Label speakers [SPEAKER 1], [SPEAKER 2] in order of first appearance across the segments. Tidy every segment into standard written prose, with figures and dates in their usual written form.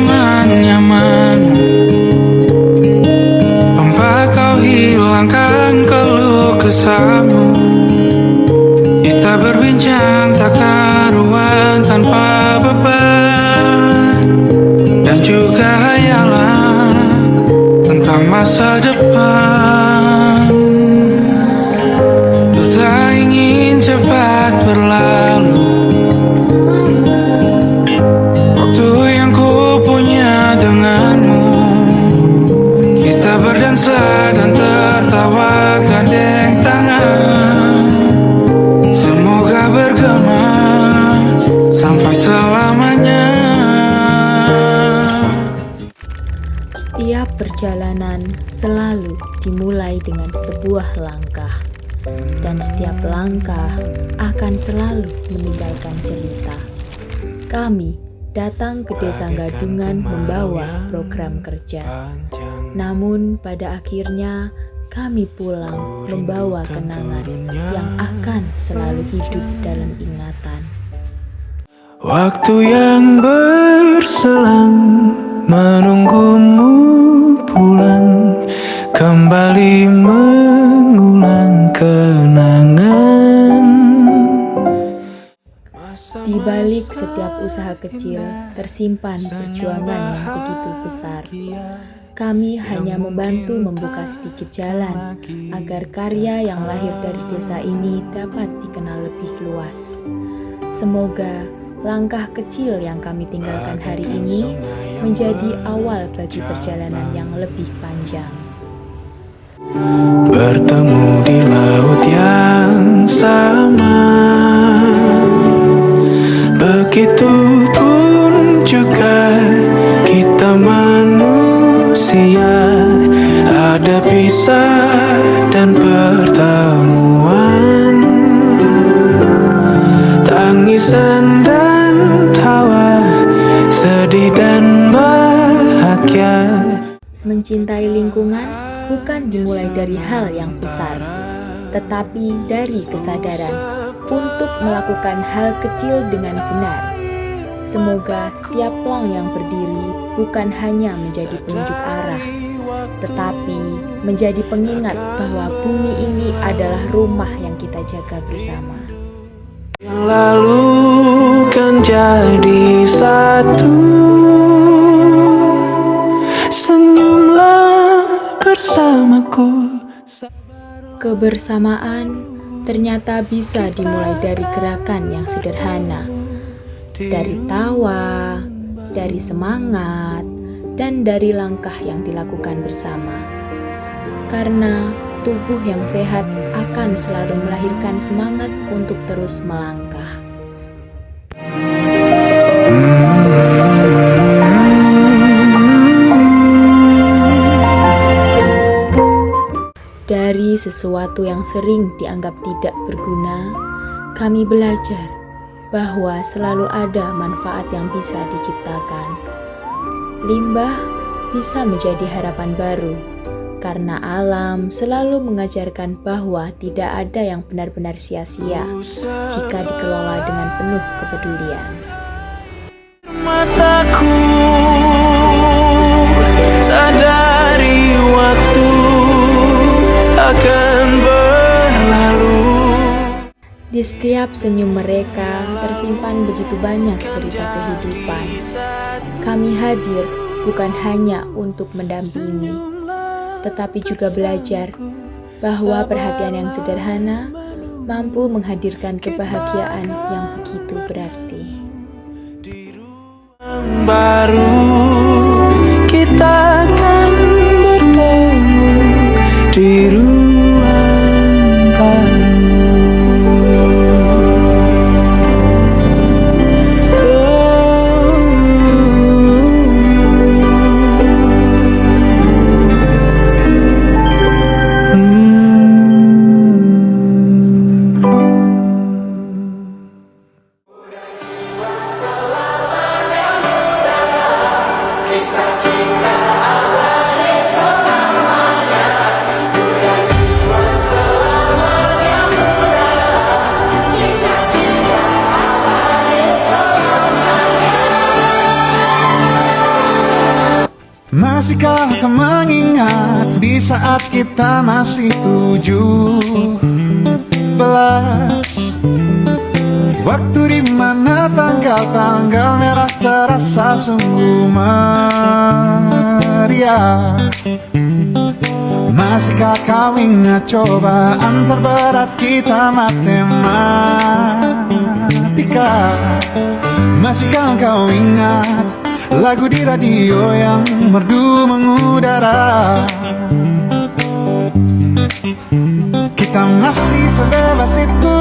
[SPEAKER 1] teman nyaman, tanpa kau hilangkan keluh kesahmu. Kita berbincang tak karuan tanpa beban, dan juga hayalan tentang masa depan. Ku tak ingin cepat berlalu waktu yang ku punya denganmu. Kita berdansa dan tertawa gandeng tangan, semoga bergema sampai selamanya.
[SPEAKER 2] Setiap perjalanan selalu dimulai dengan sebuah langkah, dan setiap langkah akan selalu meninggalkan cerita. Kami datang ke Desa Gadungan membawa program kerja, namun pada akhirnya kami pulang membawa kenangan yang akan selalu hidup dalam ingatan.
[SPEAKER 1] Waktu yang berselang menunggumu pulang, kembali mengulang kenangan.
[SPEAKER 2] Di balik setiap usaha kecil tersimpan perjuangan yang begitu besar. Kami hanya membantu membuka sedikit jalan agar karya yang lahir dari desa ini dapat dikenal lebih luas. Semoga langkah kecil yang kami tinggalkan hari ini menjadi awal bagi perjalanan yang lebih panjang.
[SPEAKER 1] Bertemu di laut yang sama, begitupun juga kita manusia. Ada pisah dan pertemuan, tangisan dan tawa, sedih dan bahagia.
[SPEAKER 2] Mencintai lingkungan bukan dimulai dari hal yang besar, tetapi dari kesadaran untuk melakukan hal kecil dengan benar. Semoga setiap pelang yang berdiri bukan hanya menjadi penunjuk arah, tetapi menjadi pengingat bahwa bumi ini adalah rumah yang kita jaga bersama.
[SPEAKER 1] Yang lalu kan jadi satu, senyumlah bersamaku.
[SPEAKER 2] Kebersamaan ternyata bisa dimulai dari gerakan yang sederhana, dari tawa, dari semangat, dan dari langkah yang dilakukan bersama. Karena tubuh yang sehat akan selalu melahirkan semangat untuk terus melangkah. Dari sesuatu yang sering dianggap tidak berguna, kami belajar bahwa selalu ada manfaat yang bisa diciptakan. Limbah bisa menjadi harapan baru, karena alam selalu mengajarkan bahwa tidak ada yang benar-benar sia-sia jika dikelola dengan penuh kepedulian.
[SPEAKER 1] Mataku sadari waktu akan berlalu.
[SPEAKER 2] Di setiap senyum mereka tersimpan begitu banyak cerita kehidupan. Kami hadir bukan hanya untuk mendampingi, tetapi juga belajar bahwa perhatian yang sederhana mampu menghadirkan kebahagiaan yang begitu berarti.
[SPEAKER 1] Baru kita akan bertemu di ruang baru.
[SPEAKER 3] Masihkah kau mengingat di saat kita masih 17? Waktu dimana tanggal-tanggal merah terasa sungguh meriah. Masihkah kau ingat cobaan terberat kita matematika? Masihkah kau ingat lagu di radio yang merdu mengudara? Kita masih sebebas itu,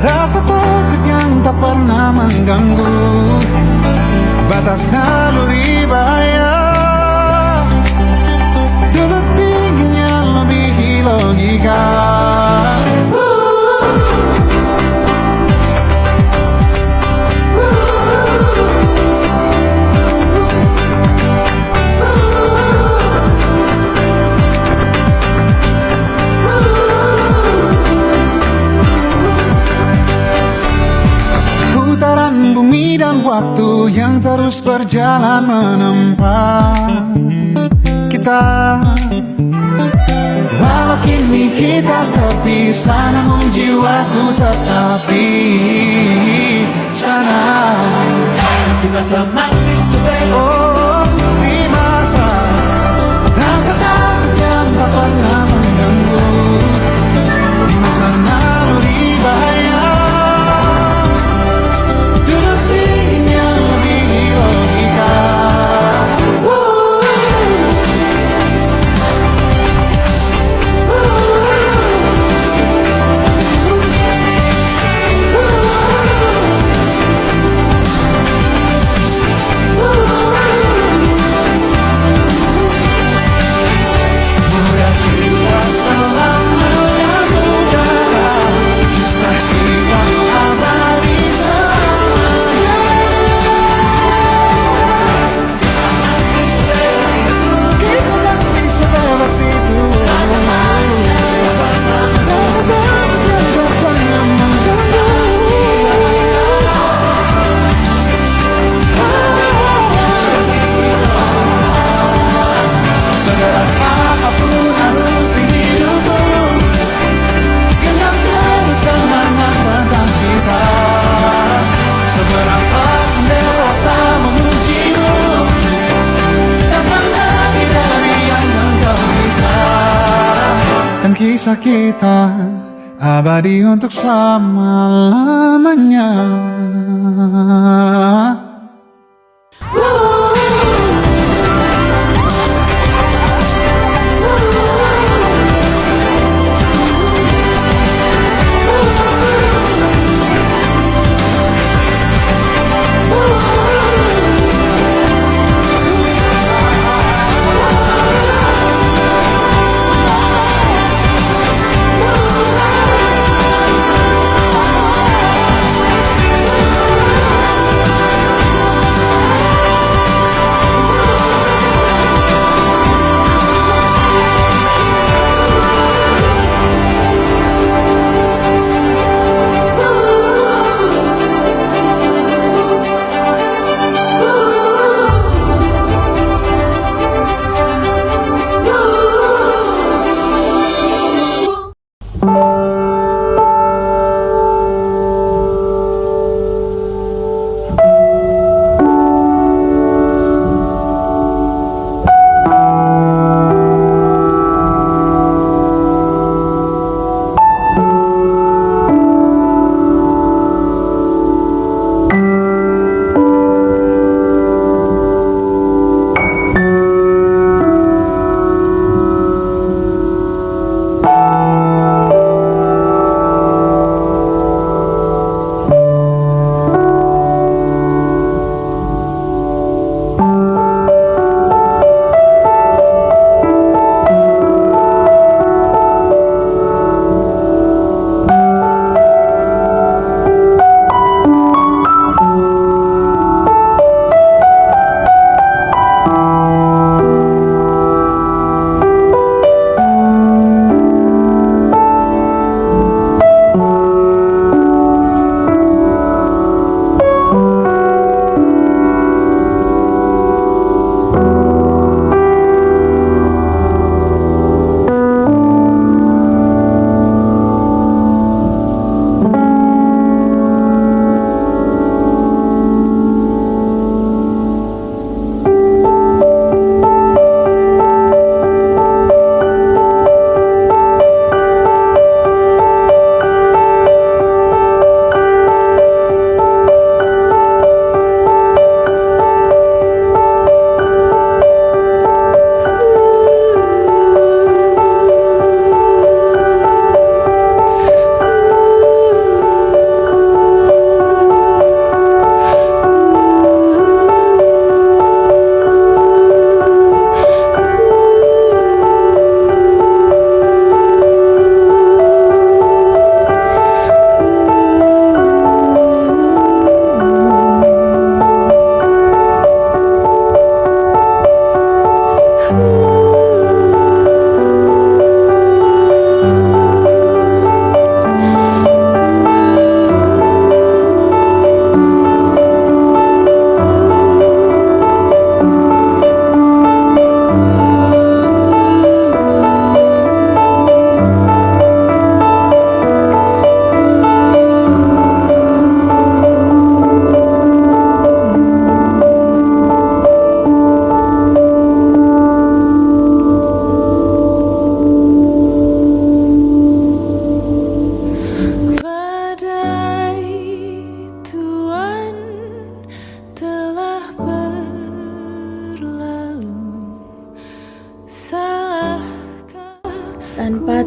[SPEAKER 3] rasa takut yang tak pernah mengganggu, batas naluri bahaya, dulu tingginya melebihi logika. Putaran bumi dan waktu yang terus berjalan menempa kita. Walau kini kita terpisah, namun jiwaku tetap di sana. Di masa masih sebebas, oh, di masa rasa takut yang tak pernah mengganggu, di masa naluri bahaya, tulus ingin yang lebih logika. Dan kisah kita abadi untuk selama-lamanya.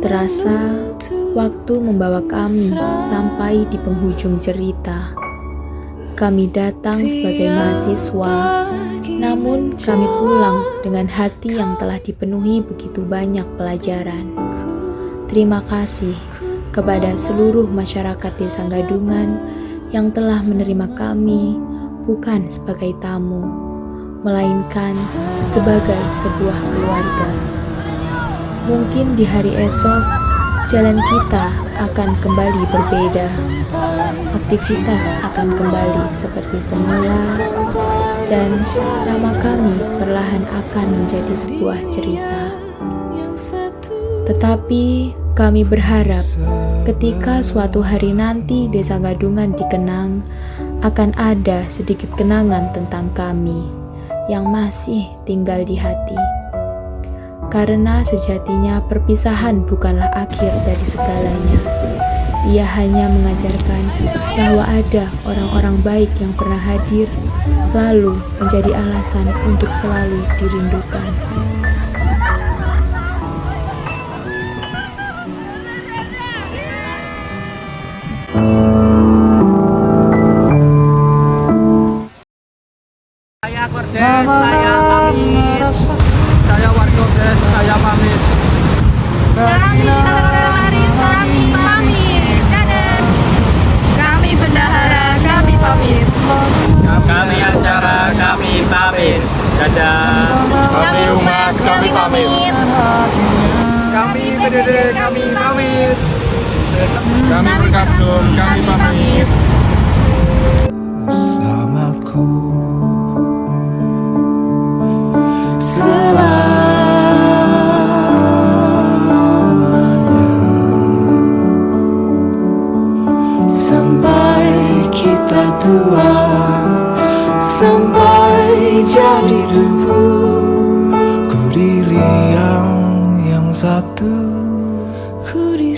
[SPEAKER 2] Tak terasa, waktu membawa kami sampai di penghujung cerita. Kami datang sebagai mahasiswa, namun kami pulang dengan hati yang telah dipenuhi begitu banyak pelajaran. Terima kasih kepada seluruh masyarakat Desa Gadungan yang telah menerima kami bukan sebagai tamu, melainkan sebagai sebuah keluarga. Mungkin di hari esok, jalan kita akan kembali berbeda. Aktivitas akan kembali seperti semula, dan nama kami perlahan akan menjadi sebuah cerita. Tetapi kami berharap ketika suatu hari nanti Desa Gadungan dikenang, akan ada sedikit kenangan tentang kami yang masih tinggal di hati. Karena sejatinya perpisahan bukanlah akhir dari segalanya. Ia hanya mengajarkan bahwa ada orang-orang baik yang pernah hadir, lalu menjadi alasan untuk selalu dirindukan.
[SPEAKER 4] Saya Kordes, saya pamit. Saya Warkopdes, saya pamit.
[SPEAKER 5] Kami Larissa, kami pamit. Dadah. Kami bendahara, kami pamit.
[SPEAKER 4] Kami acara, kami pamit. Dadah.
[SPEAKER 5] Kami humas, kami pamit.
[SPEAKER 4] Kami PDD, kami pamit. Kami berkabung, kami pamit.
[SPEAKER 1] Bersamaku sampai kita tua, sampai jadi debu. Ku di liang yang satu, ku di